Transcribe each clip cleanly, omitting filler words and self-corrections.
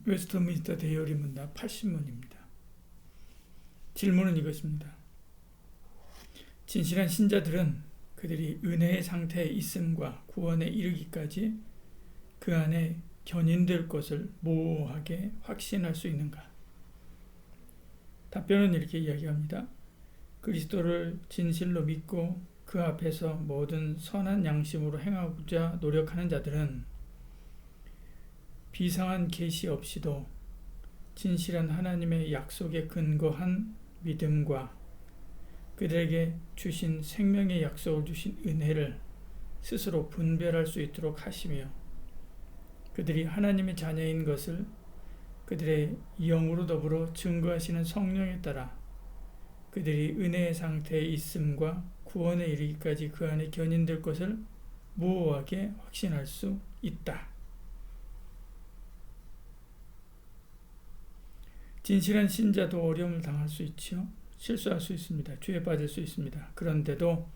웨스트민스터 대요리 문답 80문입니다. 질문은 이것입니다. 진실한 신자들은 그들이 은혜의 상태에 있음과 구원에 이르기까지 그 안에 견인될 것을 모호하게 확신할 수 있는가? 답변은 이렇게 이야기합니다. 그리스도를 진실로 믿고 그 앞에서 모든 선한 양심으로 행하고자 노력하는 자들은 비상한 계시 없이도 진실한 하나님의 약속에 근거한 믿음과 그들에게 주신 생명의 약속을 주신 은혜를 스스로 분별할 수 있도록 하시며 그들이 하나님의 자녀인 것을 그들의 영으로 더불어 증거하시는 성령에 따라 그들이 은혜의 상태에 있음과 구원에 이르기까지 그 안에 견인될 것을 모호하게 확신할 수 있다. 진실한 신자도 어려움을 당할 수 있지요. 실수할 수 있습니다. 죄에 빠질 수 있습니다. 그런데도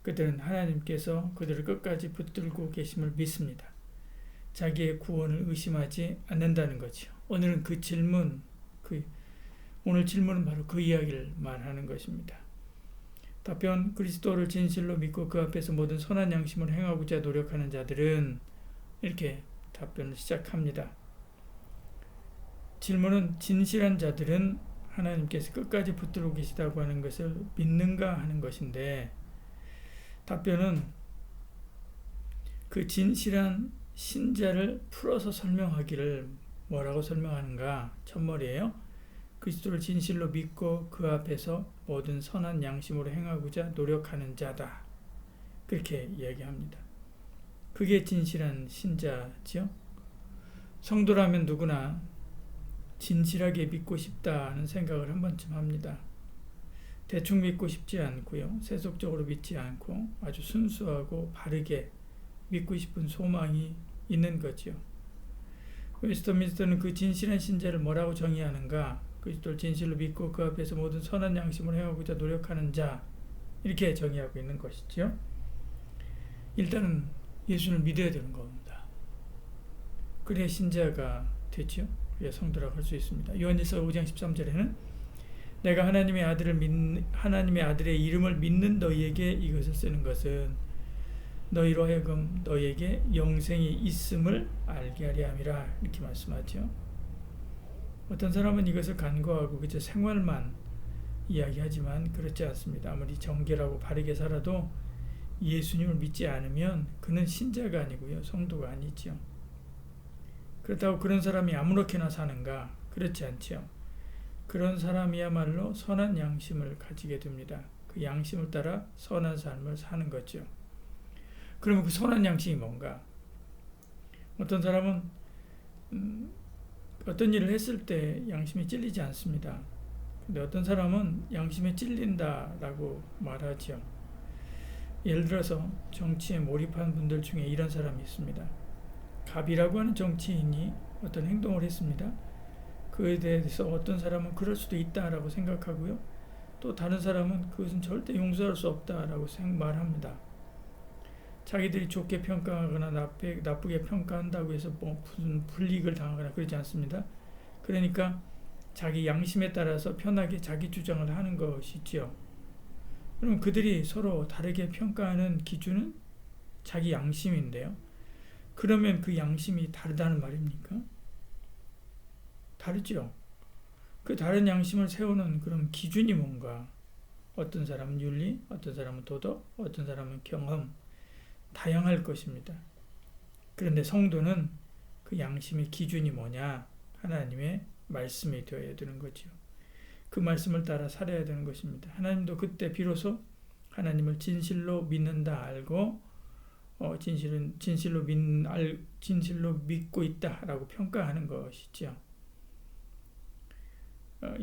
그들은 하나님께서 그들을 끝까지 붙들고 계심을 믿습니다. 자기의 구원을 의심하지 않는다는 거죠. 오늘은 오늘 질문은 바로 그 이야기를 말하는 것입니다. 답변, 그리스도를 진실로 믿고 그 앞에서 모든 선한 양심을 행하고자 노력하는 자들은 이렇게 답변을 시작합니다. 질문은 진실한 자들은 하나님께서 끝까지 붙들고 계시다고 하는 것을 믿는가 하는 것인데 답변은 그 진실한 신자를 풀어서 설명하기를 뭐라고 설명하는가? 첫머리에요. 그리스도를 진실로 믿고 그 앞에서 모든 선한 양심으로 행하고자 노력하는 자다. 그렇게 이야기합니다. 그게 진실한 신자지요. 성도라면 누구나 진실하게 믿고 싶다는 생각을 한 번쯤 합니다. 대충 믿고 싶지 않고요. 세속적으로 믿지 않고 아주 순수하고 바르게 믿고 싶은 소망이 있는 거죠. 웨스트민스터는 그 진실한 신자를 뭐라고 정의하는가? 그리스도를 진실로 믿고 그 앞에서 모든 선한 양심을 행하고자 노력하는 자, 이렇게 정의하고 있는 것이죠. 일단은 예수를 믿어야 되는 겁니다. 그래야 신자가 되죠. 그래야 성도라고 할 수 있습니다. 요한일서 5장 13절에는 내가 하나님의 아들의 이름을 믿는 너희에게 이것을 쓰는 것은 너희로 하여금 너희에게 영생이 있음을 알게 하려 함이라, 이렇게 말씀하죠. 어떤 사람은 이것을 간과하고 그저 생활만 이야기하지만 그렇지 않습니다. 아무리 정결하고 바르게 살아도 예수님을 믿지 않으면 그는 신자가 아니고요, 성도가 아니죠. 그렇다고 그런 사람이 아무렇게나 사는가? 그렇지 않죠. 그런 사람이야말로 선한 양심을 가지게 됩니다. 그 양심을 따라 선한 삶을 사는 거죠. 그러면 그 선한 양심이 뭔가? 어떤 사람은 어떤 일을 했을 때 양심이 찔리지 않습니다. 근데 어떤 사람은 양심에 찔린다라고 말하죠. 예를 들어서 정치에 몰입한 분들 중에 이런 사람이 있습니다. 갑이라고 하는 정치인이 어떤 행동을 했습니다. 그에 대해서 어떤 사람은 그럴 수도 있다라고 생각하고요. 또 다른 사람은 그것은 절대 용서할 수 없다라고 말합니다. 자기들이 좋게 평가하거나 나쁘게 평가한다고 해서 무슨 불이익을 당하거나 그러지 않습니다. 그러니까 자기 양심에 따라서 편하게 자기 주장을 하는 것이지요. 그럼 그들이 서로 다르게 평가하는 기준은 자기 양심인데요. 그러면 그 양심이 다르다는 말입니까? 다르죠. 그 다른 양심을 세우는 그런 기준이 뭔가? 어떤 사람은 윤리, 어떤 사람은 도덕, 어떤 사람은 경험, 다양할 것입니다. 그런데 성도는 그 양심의 기준이 뭐냐? 하나님의 말씀이 되어야 되는 거죠. 그 말씀을 따라 살아야 되는 것입니다. 하나님도 그때 비로소 하나님을 진실로 믿는다 알고 진실로 믿고 있다라고 평가하는 것이죠.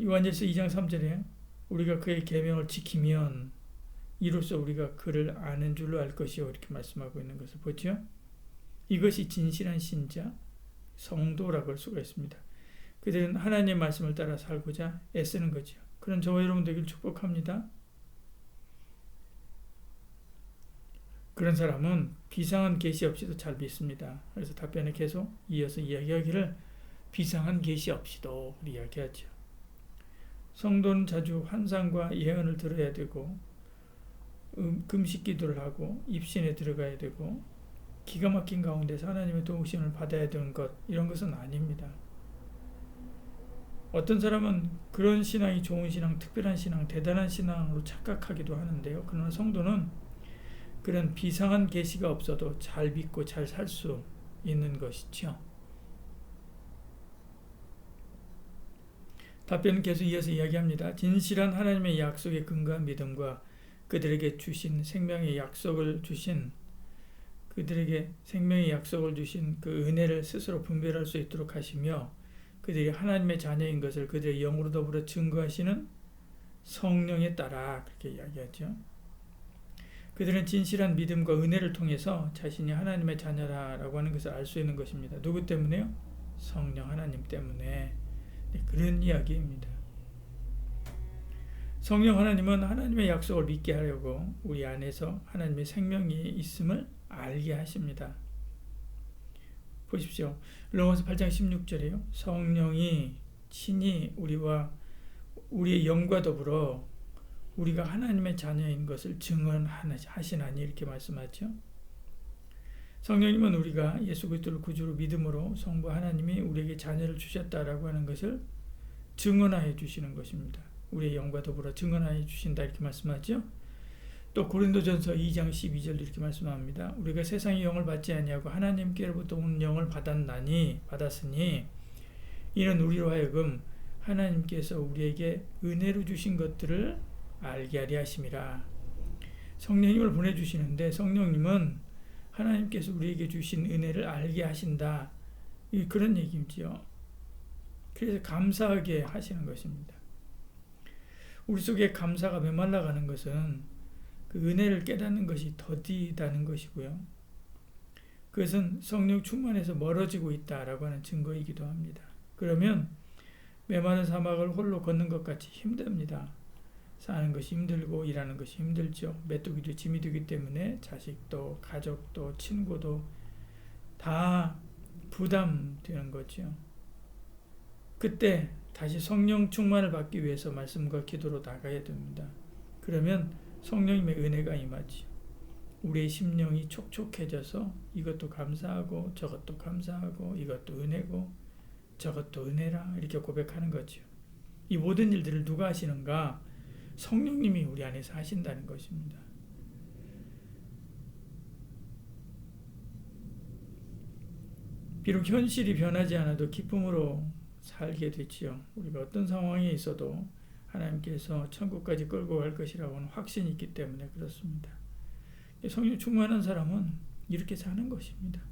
요한일서 2장 3절에 우리가 그의 계명을 지키면 이로써 우리가 그를 아는 줄로 알 것이요, 이렇게 말씀하고 있는 것을 보죠. 이것이 진실한 신자, 성도라고 할 수가 있습니다. 그들은 하나님의 말씀을 따라 살고자 애쓰는 거죠. 그런 저와 여러분 되길 축복합니다. 그런 사람은 비상한 계시 없이도 잘 믿습니다. 그래서 답변에 계속 이어서 이야기하기를 비상한 계시 없이도 우리 이야기하죠. 성도는 자주 환상과 예언을 들어야 되고 금식 기도를 하고 입신에 들어가야 되고 기가 막힌 가운데서 하나님의 도우심을 받아야 되는 것, 이런 것은 아닙니다. 어떤 사람은 그런 신앙이 좋은 신앙, 특별한 신앙, 대단한 신앙으로 착각하기도 하는데요. 그러나 성도는 그런 비상한 계시가 없어도 잘 믿고 잘 살 수 있는 것이죠. 답변은 계속 이어서 이야기합니다. 진실한 하나님의 약속에 근거한 믿음과 그들에게 주신 생명의 약속을 주신 그들에게 생명의 약속을 주신 그 은혜를 스스로 분별할 수 있도록 하시며 그들이 하나님의 자녀인 것을 그들의 영으로 더불어 증거하시는 성령에 따라 그렇게 이야기하죠. 그들은 진실한 믿음과 은혜를 통해서 자신이 하나님의 자녀라고 하는 것을 알 수 있는 것입니다. 누구 때문에요? 성령 하나님 때문에. 네, 그런 이야기입니다. 성령 하나님은 하나님의 약속을 믿게 하려고 우리 안에서 하나님의 생명이 있음을 알게 하십니다. 보십시오. 로마서 8장 16절에요. 성령이 친히 우리의 영과 더불어 우리가 하나님의 자녀인 것을 증언하시나니 이렇게 말씀하죠. 성령님은 우리가 예수 그리스도를 구주로 믿음으로 성부 하나님이 우리에게 자녀를 주셨다라고 하는 것을 증언하여 주시는 것입니다. 우리의 영과 더불어 증언하여 주신다 이렇게 말씀하죠. 또 고린도전서 2장 12절 이렇게 말씀합니다. 우리가 세상의 영을 받지 아니하고 하나님께로부터 온 영을 받았으니 이는 우리로 하여금 하나님께서 우리에게 은혜로 주신 것들을 알게 하려 하심이라. 성령님을 보내주시는데 성령님은 하나님께서 우리에게 주신 은혜를 알게 하신다. 그런 얘기죠. 그래서 감사하게 하시는 것입니다. 우리 속에 감사가 메말라가는 것은 그 은혜를 깨닫는 것이 더디다는 것이고요. 그것은 성령 충만해서 멀어지고 있다라고 하는 증거이기도 합니다. 그러면 메마른 사막을 홀로 걷는 것 같이 힘듭니다. 사는 것이 힘들고 일하는 것이 힘들죠. 메뚜기도 짐이 되기 때문에 자식도 가족도 친구도 다 부담되는 거죠. 그때 다시 성령 충만을 받기 위해서 말씀과 기도로 나가야 됩니다. 그러면 성령님의 은혜가 임하지. 우리의 심령이 촉촉해져서 이것도 감사하고 저것도 감사하고 이것도 은혜고 저것도 은혜라 이렇게 고백하는 거죠. 이 모든 일들을 누가 하시는가? 성령님이 우리 안에서 하신다는 것입니다. 비록 현실이 변하지 않아도 기쁨으로 살게 되지요. 우리가 어떤 상황에 있어도 하나님께서 천국까지 끌고 갈 것이라고 하는 확신이 있기 때문에 그렇습니다. 성령 충만한 사람은 이렇게 사는 것입니다.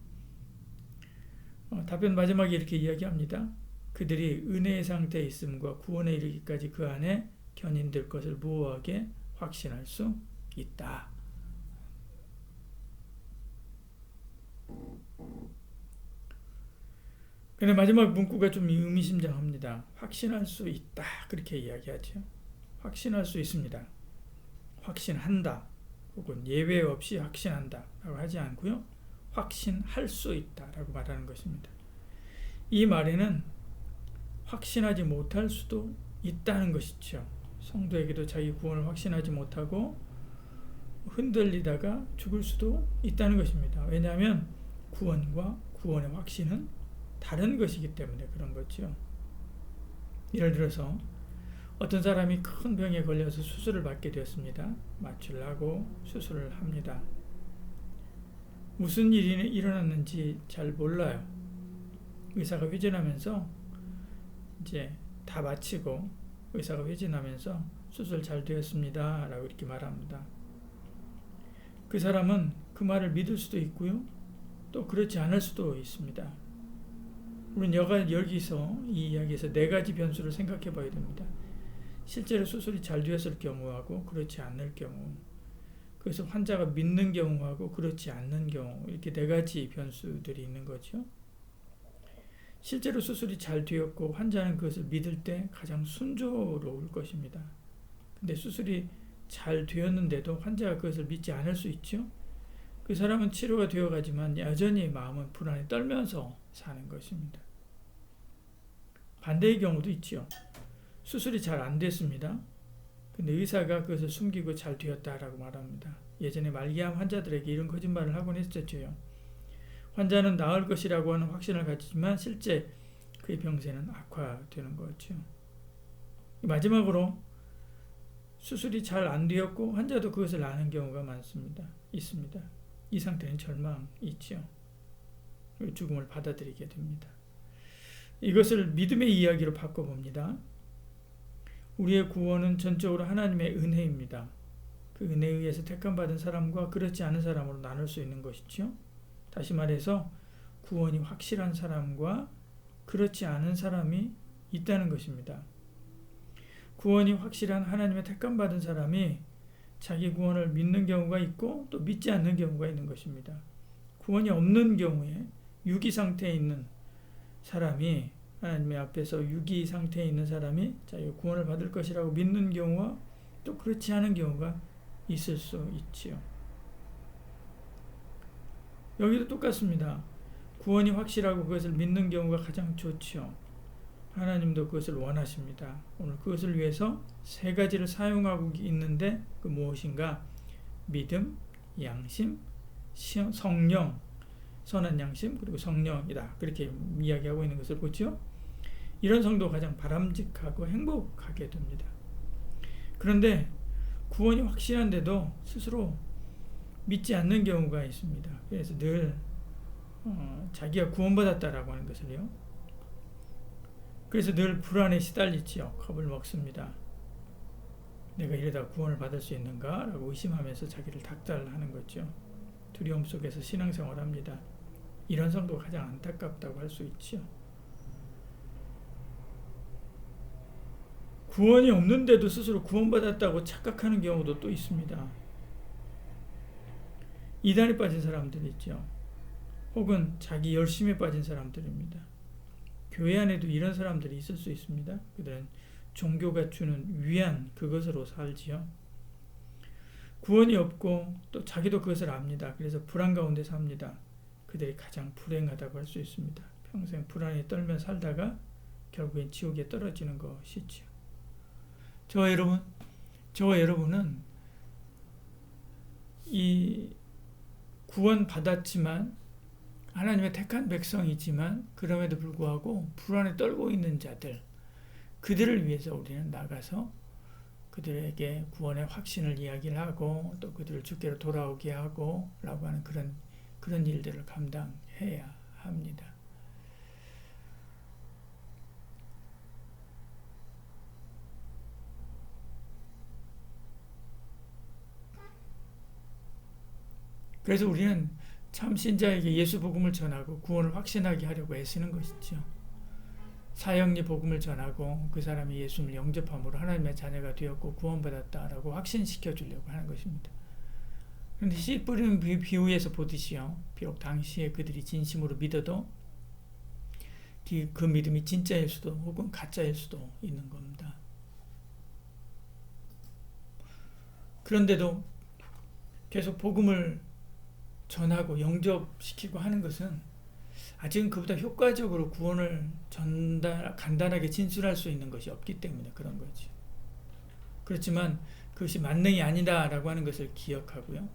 답변 마지막에 이렇게 이야기합니다. 그들이 은혜의 상태에 있음과 구원에 이르기까지 그 안에 견인될 것을 무호하게 확신할 수 있다. 근데 마지막 문구가 좀 의미심장합니다. 확신할 수 있다. 그렇게 이야기하죠. 확신할 수 있습니다. 확신한다. 혹은 예외 없이 확신한다. 라고 하지 않고요. 확신할 수 있다. 라고 말하는 것입니다. 이 말에는 확신하지 못할 수도 있다는 것이죠. 성도에게도 자기 구원을 확신하지 못하고 흔들리다가 죽을 수도 있다는 것입니다. 왜냐하면 구원과 구원의 확신은 다른 것이기 때문에 그런 거죠. 예를 들어서 어떤 사람이 큰 병에 걸려서 수술을 받게 되었습니다. 마취를 하고 수술을 합니다. 무슨 일이 일어났는지 잘 몰라요. 의사가 회진하면서 이제 다 마치고 의사가 회진하면서 수술 잘 되었습니다. 라고 이렇게 말합니다. 그 사람은 그 말을 믿을 수도 있고요. 또 그렇지 않을 수도 있습니다. 우리는 여기서 이 이야기에서 네 가지 변수를 생각해 봐야 됩니다. 실제로 수술이 잘 되었을 경우하고 그렇지 않을 경우, 그래서 환자가 믿는 경우하고 그렇지 않는 경우, 이렇게 네 가지 변수들이 있는 거죠. 실제로 수술이 잘 되었고 환자는 그것을 믿을 때 가장 순조로울 것입니다. 근데 수술이 잘 되었는데도 환자가 그것을 믿지 않을 수 있죠. 그 사람은 치료가 되어가지만 여전히 마음은 불안에 떨면서 사는 것입니다. 반대의 경우도 있죠. 수술이 잘 안 됐습니다. 근데 의사가 그것을 숨기고 잘 되었다라고 말합니다. 예전에 말기암 환자들에게 이런 거짓말을 하곤 했었죠. 환자는 나을 것이라고 하는 확신을 가지지만 실제 그의 병세는 악화되는 거죠. 마지막으로 수술이 잘 안 되었고 환자도 그것을 아는 경우가 있습니다. 이 상태는 절망이 있죠. 죽음을 받아들이게 됩니다. 이것을 믿음의 이야기로 바꿔봅니다. 우리의 구원은 전적으로 하나님의 은혜입니다. 그 은혜에 의해서 택함받은 사람과 그렇지 않은 사람으로 나눌 수 있는 것이죠. 다시 말해서 구원이 확실한 사람과 그렇지 않은 사람이 있다는 것입니다. 구원이 확실한 하나님의 택함받은 사람이 자기 구원을 믿는 경우가 있고 또 믿지 않는 경우가 있는 것입니다. 구원이 없는 경우에 유기 상태에 있는 사람이 하나님의 앞에서 유기 상태에 있는 사람이 자기 구원을 받을 것이라고 믿는 경우와 또 그렇지 않은 경우가 있을 수 있지요. 여기도 똑같습니다. 구원이 확실하고 그것을 믿는 경우가 가장 좋지요. 하나님도 그것을 원하십니다. 오늘 그것을 위해서 세 가지를 사용하고 있는데 그 무엇인가? 믿음, 양심, 성령, 선한 양심 그리고 성령이다. 그렇게 이야기하고 있는 것을 보죠. 이런 성도가 가장 바람직하고 행복하게 됩니다. 그런데 구원이 확실한데도 스스로 믿지 않는 경우가 있습니다. 그래서 늘 자기가 구원받았다라고 하는 것을요. 그래서 늘 불안에 시달리지요. 겁을 먹습니다. 내가 이러다 구원을 받을 수 있는가? 라고 의심하면서 자기를 닥달하는 거죠. 두려움 속에서 신앙생활을 합니다. 이런 성도가 가장 안타깝다고 할 수 있죠. 구원이 없는데도 스스로 구원받았다고 착각하는 경우도 또 있습니다. 이단에 빠진 사람들이 있죠. 혹은 자기 열심에 빠진 사람들입니다. 교회 안에도 이런 사람들이 있을 수 있습니다. 그들은 종교가 주는 위안 그것으로 살지요. 구원이 없고 또 자기도 그것을 압니다. 그래서 불안 가운데 삽니다. 그들이 가장 불행하다고 할 수 있습니다. 평생 불안에 떨며 살다가 결국엔 지옥에 떨어지는 것이지요. 저와 여러분은 이 구원 받았지만 하나님의 택한 백성이지만 그럼에도 불구하고 불안에 떨고 있는 자들 그들을 위해서 우리는 나가서 그들에게 구원의 확신을 이야기를 하고 또 그들을 주께로 돌아오게 하고 라고 하는 그런 일들을 감당해야 합니다. 그래서 우리는 참 신자에게 예수 복음을 전하고 구원을 확신하게 하려고 애쓰는 것이죠. 사형리 복음을 전하고 그 사람이 예수님을 영접함으로 하나님의 자녀가 되었고 구원받았다라고 확신시켜 주려고 하는 것입니다. 그런데 씨 뿌리는 비유에서 보듯이요. 비록 당시에 그들이 진심으로 믿어도 그 믿음이 진짜일 수도 혹은 가짜일 수도 있는 겁니다. 그런데도 계속 복음을 전하고 영접시키고 하는 것은 아직은 그보다 효과적으로 구원을 간단하게 진술할 수 있는 것이 없기 때문에 그런 거지. 그렇지만 그것이 만능이 아니다라고 하는 것을 기억하고요.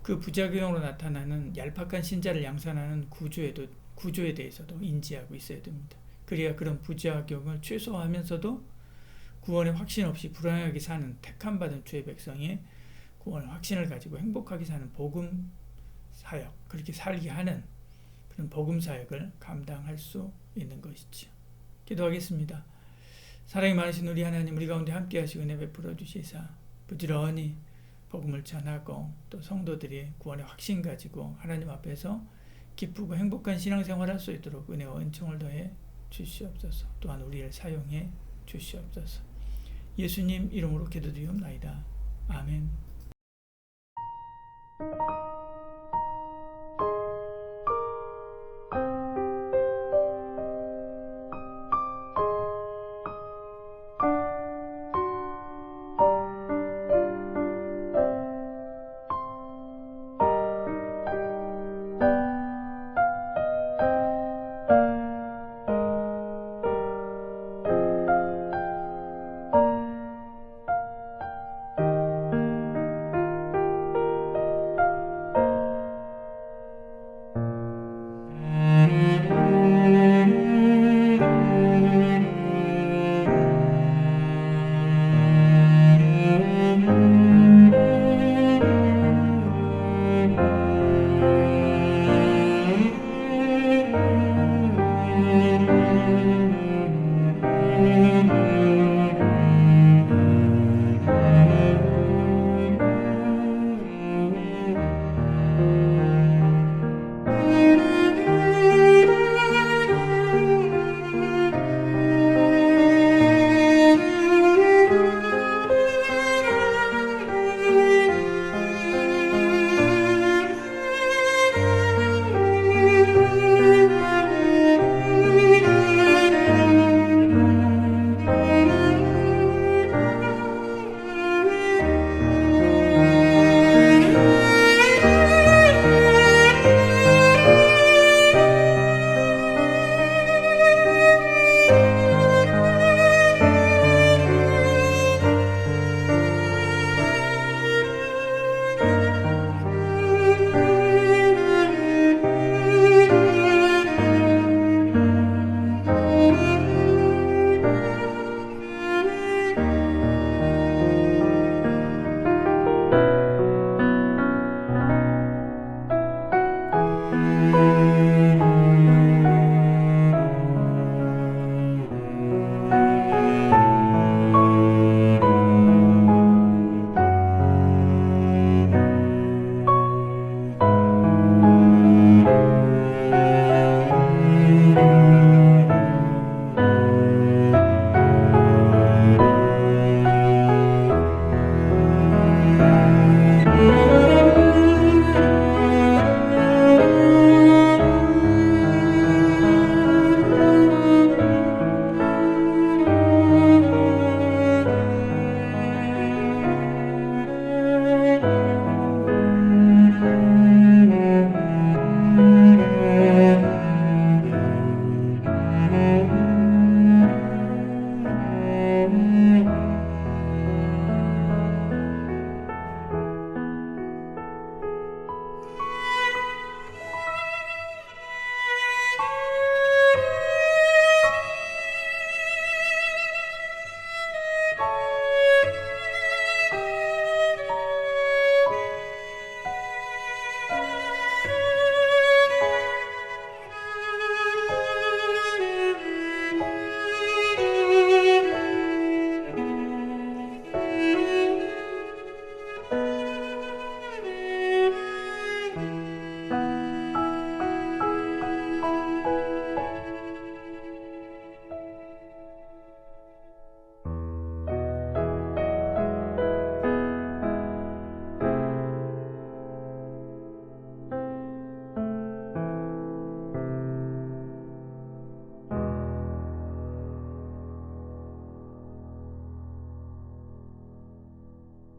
그 부작용으로 나타나는 얄팍한 신자를 양산하는 구조에 대해서도 인지하고 있어야 됩니다. 그래야 그런 부작용을 최소화하면서도 구원의 확신 없이 불안하게 사는 택함받은 주의 백성이 구원의 확신을 가지고 행복하게 사는 복음 사역, 그렇게 살게 하는 그런 복음 사역을 감당할 수 있는 것이죠. 기도하겠습니다. 사랑이 많으신 우리 하나님, 우리 가운데 함께 하시고 은혜 베풀어 주시사 부지런히 복음을 전하고 또 성도들이 구원의 확신 가지고 하나님 앞에서 기쁘고 행복한 신앙생활 할 수 있도록 은혜와 은총을 더해 주시옵소서. 또한 우리를 사용해 주시옵소서. 예수님 이름으로 기도드리옵나이다. 아멘.